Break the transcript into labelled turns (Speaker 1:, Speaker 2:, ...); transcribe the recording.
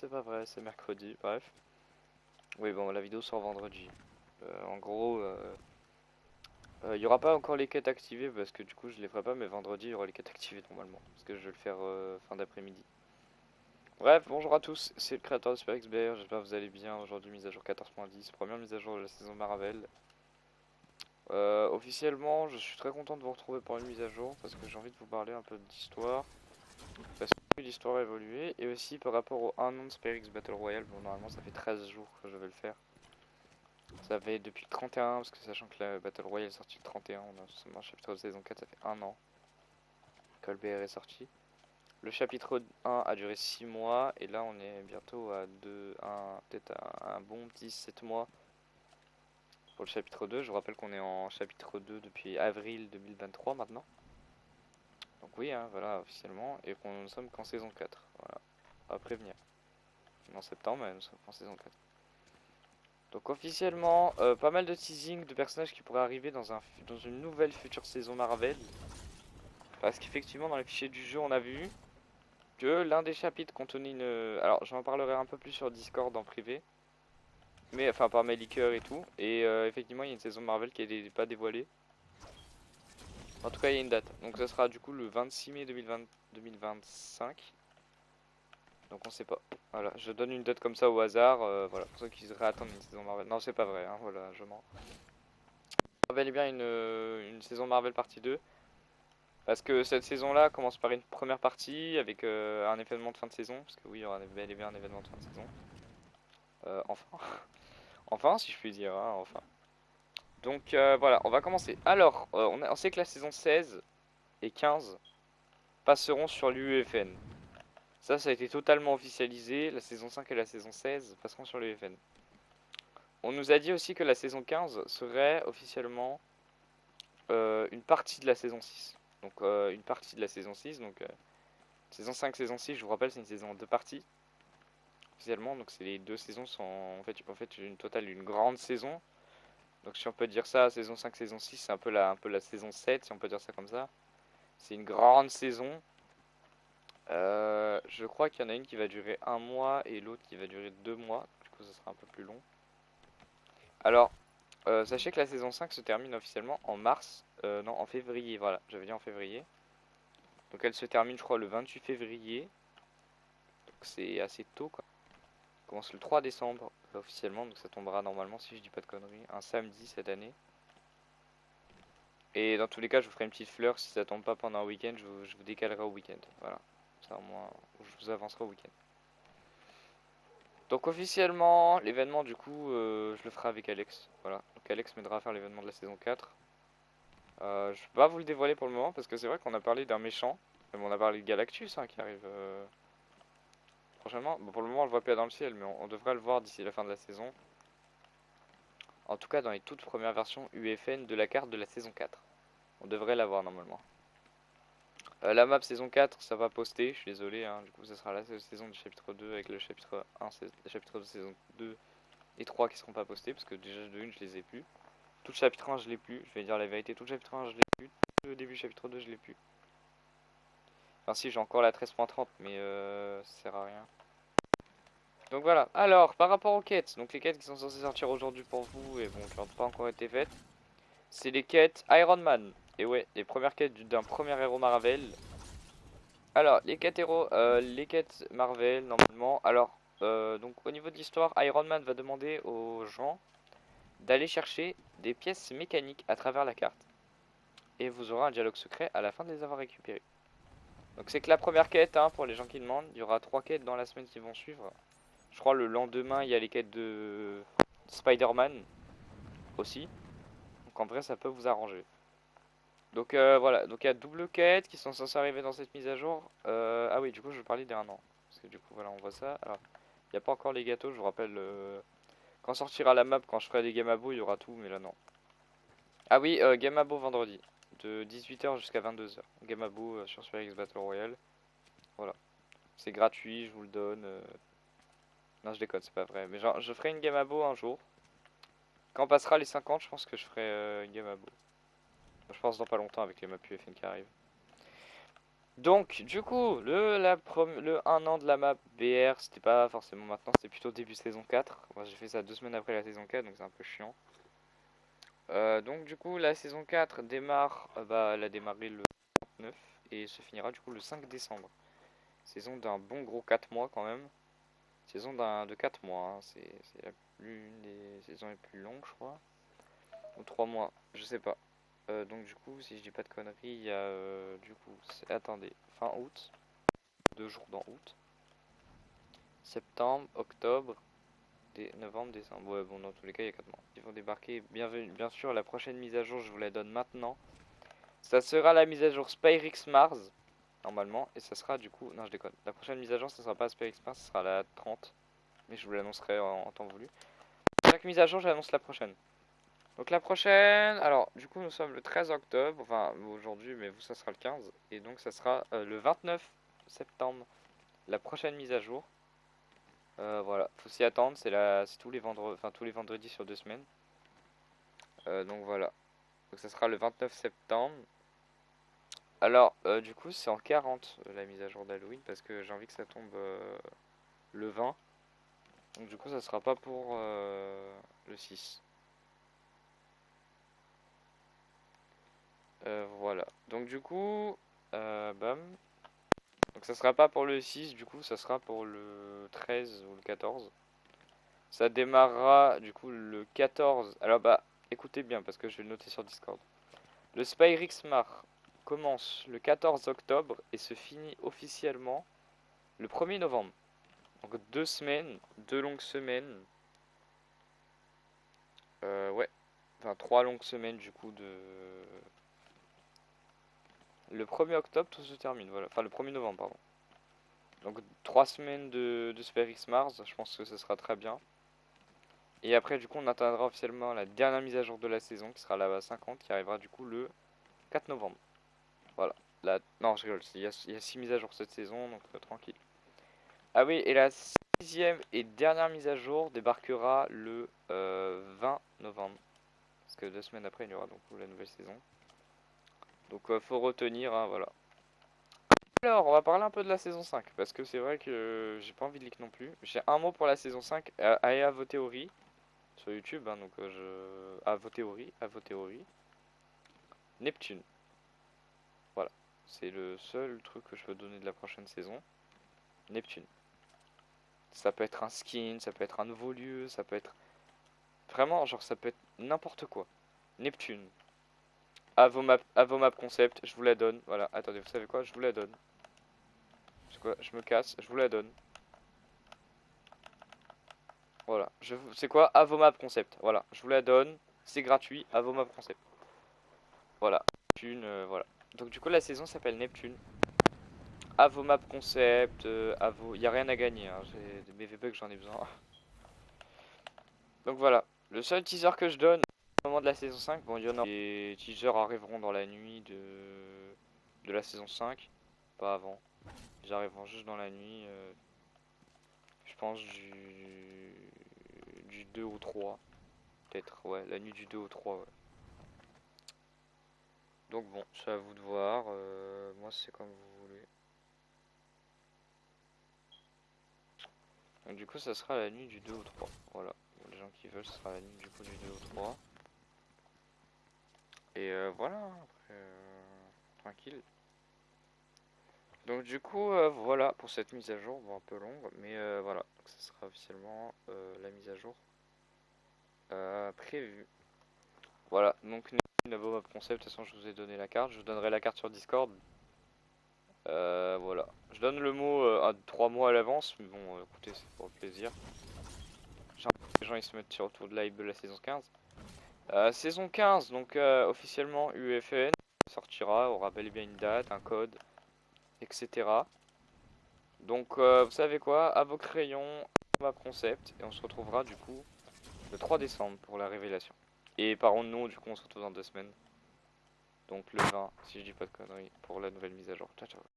Speaker 1: c'est pas vrai, c'est mercredi, bref. Oui, bon, la vidéo sort vendredi. En gros, il y aura pas encore les quêtes activées parce que du coup je les ferai pas, mais vendredi il y aura les quêtes activées normalement. Parce que je vais le faire fin d'après-midi. Bref, bonjour à tous, c'est le créateur de SuperXBR, j'espère que vous allez bien. Aujourd'hui, mise à jour 14.10, première mise à jour de la saison Marvel. Officiellement, je suis très content de vous retrouver pour une mise à jour parce que j'ai envie de vous parler un peu d'histoire. Parce que l'histoire a évolué et aussi par rapport au 1 an de SuperX Battle Royale. Bon, normalement, ça fait 13 jours que je vais le faire. Ça fait depuis le 31, parce que sachant que la Battle Royale est sortie le 31, on a seulement un chapitre de saison 4, ça fait un an que le BR est sorti. Le chapitre 1 a duré 6 mois, et là on est bientôt à 2, peut-être à un bon petit 7 mois pour le chapitre 2. Je vous rappelle qu'on est en chapitre 2 depuis avril 2023 maintenant. Donc oui, hein, voilà, officiellement, et qu'on ne sommes qu'en saison 4. Voilà, à prévenir. En septembre, mais nous sommes qu'en saison 4. Donc officiellement, pas mal de teasing de personnages qui pourraient arriver dans une nouvelle future saison Marvel. Parce qu'effectivement dans les fichiers du jeu on a vu que l'un des chapitres contenait une... Alors j'en parlerai un peu plus sur Discord en privé. Mais enfin par mes leakers et tout. Et effectivement il y a une saison Marvel qui n'est pas dévoilée. En tout cas il y a une date. Donc ça sera du coup le 26 mai 2025. Donc on sait pas. Voilà, je donne une date comme ça au hasard. Voilà, pour ceux qui seraient attendre une saison Marvel. Non c'est pas vrai, hein, voilà, je mens. Bel et bien une saison Marvel partie 2. Parce que cette saison-là commence par une première partie avec un événement de fin de saison. Parce que oui, il y aura bel et bien un événement de fin de saison. Enfin. Enfin, si je puis dire, hein, enfin. Donc voilà, on va commencer. Alors, on sait que la saison 16 et 15 passeront sur l'UEFN. Ça a été totalement officialisé. La saison 5 et la saison 16 passeront sur l'UEFN. On nous a dit aussi que la saison 15 serait officiellement une partie de la saison 6. Donc une partie de la saison 6, donc saison 5, saison 6, je vous rappelle, c'est une saison en deux parties, officiellement. Donc c'est les deux saisons sont en fait une totale d'une grande saison. Donc si on peut dire ça, saison 5, saison 6, c'est un peu la saison 7, si on peut dire ça comme ça. C'est une grande saison. Je crois qu'il y en a une qui va durer un mois et l'autre qui va durer 2 mois. Du coup, ça sera un peu plus long. Alors, sachez que la saison 5 se termine officiellement en mars. Non, en février, voilà, j'avais dit en février. Donc elle se termine, je crois, le 28 février. Donc c'est assez tôt, quoi. Commence le 3 décembre officiellement, donc ça tombera normalement, si je dis pas de conneries, un samedi cette année. Et dans tous les cas, je vous ferai une petite fleur. Si ça tombe pas pendant un week-end, je vous décalerai au week-end. Voilà, ça au moins, je vous avancerai au week-end. Donc officiellement, l'événement du coup, je le ferai avec Alex. Voilà, donc Alex m'aidera à faire l'événement de la saison 4. Je vais pas vous le dévoiler pour le moment parce que c'est vrai qu'on a parlé d'un méchant. Mais bon, on a parlé de Galactus hein, qui arrive prochainement. Bon, pour le moment, on le voit pas dans le ciel, mais on devrait le voir d'ici la fin de la saison. En tout cas, dans les toutes premières versions UFN de la carte de la saison 4. On devrait l'avoir normalement. La map saison 4, ça va poster, je suis désolé. Hein, du coup, ça sera la saison du chapitre 2 avec le chapitre 1, le chapitre de saison 2 et 3 qui seront pas postés. Parce que déjà, de une, je les ai plus. Tout le chapitre 1, je l'ai plus. Je vais dire la vérité, tout le chapitre 1, je l'ai plus. Tout le début du chapitre 2, je l'ai plus. Enfin, si, j'ai encore la 13.30, mais ça sert à rien. Donc voilà, alors par rapport aux quêtes, donc les quêtes qui sont censées sortir aujourd'hui pour vous et bon qui n'ont pas encore été faites, c'est les quêtes Iron Man. Et ouais, les premières quêtes d'un premier héros Marvel. Alors les quêtes Marvel normalement. Alors donc au niveau de l'histoire, Iron Man va demander aux gens d'aller chercher des pièces mécaniques à travers la carte. Et vous aurez un dialogue secret à la fin de les avoir récupérées. Donc c'est que la première quête hein, pour les gens qui demandent. Il y aura 3 quêtes dans la semaine qui vont suivre. Je crois le lendemain, il y a les quêtes de Spider-Man aussi. Donc en vrai, ça peut vous arranger. Donc voilà, donc il y a double quêtes qui sont censées arriver dans cette mise à jour. Ah oui, du coup, je vais parler des 1 an. Parce que du coup, voilà, on voit ça. Alors, il n'y a pas encore les gâteaux, je vous rappelle. Quand sortira la map, quand je ferai des Gamabo, il y aura tout, mais là, non. Ah oui, Gamabo vendredi. De 18h jusqu'à 22h. Gamabo sur SuperX Battle Royale. Voilà. C'est gratuit, je vous le donne. Non, je déconne, c'est pas vrai. Mais genre, je ferai une Gamabo un jour. Quand on passera les 50, je pense que je ferai une Gamabo. Je pense dans pas longtemps avec les maps UFN qui arrivent. Donc, du coup, le 1 an de la map BR, c'était pas forcément maintenant, c'était plutôt début saison 4. Moi, j'ai fait ça 2 semaines après la saison 4, donc c'est un peu chiant. Donc, du coup, la saison 4 démarre, bah, elle a démarré le 9 et se finira du coup le 5 décembre. Saison d'un bon gros 4 mois quand même. Saison de 4 mois, hein. C'est l'une des saisons les plus longues, je crois. Ou 3 mois, je sais pas. Donc, du coup, si je dis pas de conneries, il y a du coup, attendez, fin août, 2 jours dans août. Septembre, octobre, novembre, décembre. Ouais, bon, dans tous les cas, il y a 4 mois. Ils vont débarquer. Bienvenue, bien sûr, la prochaine mise à jour, je vous la donne maintenant. Ça sera la mise à jour Spyrix Mars, normalement. Et ça sera du coup. Non, je déconne. La prochaine mise à jour, ça sera pas Spyrix Mars, ça sera la 30. Mais je vous l'annoncerai en temps voulu. Chaque mise à jour, j'annonce la prochaine. Donc la prochaine, alors du coup nous sommes le 13 octobre, enfin aujourd'hui mais vous ça sera le 15, et donc ça sera le 29 septembre, la prochaine mise à jour. Voilà, faut s'y attendre, c'est tous les vendredis sur 2 semaines. Donc voilà, donc ça sera le 29 septembre. Alors du coup c'est en 40 la mise à jour d'Halloween parce que j'ai envie que ça tombe le 20. Donc du coup ça sera pas pour le 6. Voilà, donc du coup, bam. Donc ça sera pas pour le 6, du coup ça sera pour le 13 ou le 14. Ça démarrera du coup le 14. Alors bah écoutez bien parce que je vais le noter sur Discord. Le Spyrix Mar commence le 14 octobre et se finit officiellement le 1er novembre. Donc 2 semaines, 2 longues semaines. Ouais, enfin 3 longues semaines du coup de... Le 1er octobre tout se termine, voilà. Enfin le 1er novembre, pardon. Donc 3 semaines de Spyrix Mars, je pense que ce sera très bien. Et après, du coup, on atteindra officiellement la dernière mise à jour de la saison, qui sera la 50, qui arrivera du coup le 4 novembre. Voilà. Non, je rigole, il y a 6 mises à jour cette saison, donc tranquille. Ah oui, et la 6e et dernière mise à jour débarquera le 20 novembre. Parce que 2 semaines après, il y aura donc la nouvelle saison. Donc faut retenir, hein, voilà. Alors, on va parler un peu de la saison 5, parce que c'est vrai que j'ai pas envie de leak non plus. J'ai un mot pour la saison 5, à vos théories. Sur YouTube, hein, donc à vos théories, à vos théories. Neptune, voilà. C'est le seul truc que je peux donner de la prochaine saison. Neptune. Ça peut être un skin, ça peut être un nouveau lieu, ça peut être... Vraiment, genre ça peut être n'importe quoi. Neptune. À vos maps concept, je vous la donne. Voilà, attendez, vous savez quoi? Je vous la donne. C'est quoi? Je me casse, je vous la donne. Voilà, c'est quoi? À vos maps concept. Voilà, je vous la donne. C'est gratuit, à vos maps concept. Voilà, Neptune, voilà. Donc du coup la saison s'appelle Neptune. À vos maps concept, à vos... Y a rien à gagner, hein. Mes VBucks j'en ai besoin. Donc voilà, le seul teaser que je donne au moment de la saison 5, bon il y en a, les teasers arriveront dans la nuit de la saison 5, pas avant. Ils arriveront juste dans la nuit, je pense du 2 au 3, peut-être, ouais, la nuit du 2 au 3, ouais. Donc bon, c'est à vous de voir, moi c'est comme vous voulez. Donc du coup ça sera la nuit du 2 au 3, voilà. Pour les gens qui veulent, ce sera la nuit du coup du 2 au 3. Et voilà, après, tranquille. Donc du coup, voilà pour cette mise à jour, bon, un peu longue, mais voilà, donc, ça sera officiellement la mise à jour prévue. Voilà, donc Navo Map Concept, de toute façon je vous ai donné la carte, je vous donnerai la carte sur Discord. Voilà, je donne le mot à 3 mois à l'avance, mais bon, écoutez, c'est pour le plaisir. J'ai l'impression que les gens ils se mettent sur autour de live de la saison 15. Saison 15, donc officiellement UFN, sortira, aura bel et bien une date, un code, etc. Donc vous savez quoi, à vos crayons, à Map Concept, et on se retrouvera du coup le 3 décembre pour la révélation. Et par contre nous, du coup on se retrouve dans 2 semaines. Donc le 20, si je dis pas de conneries, pour la nouvelle mise à jour. Ciao ciao.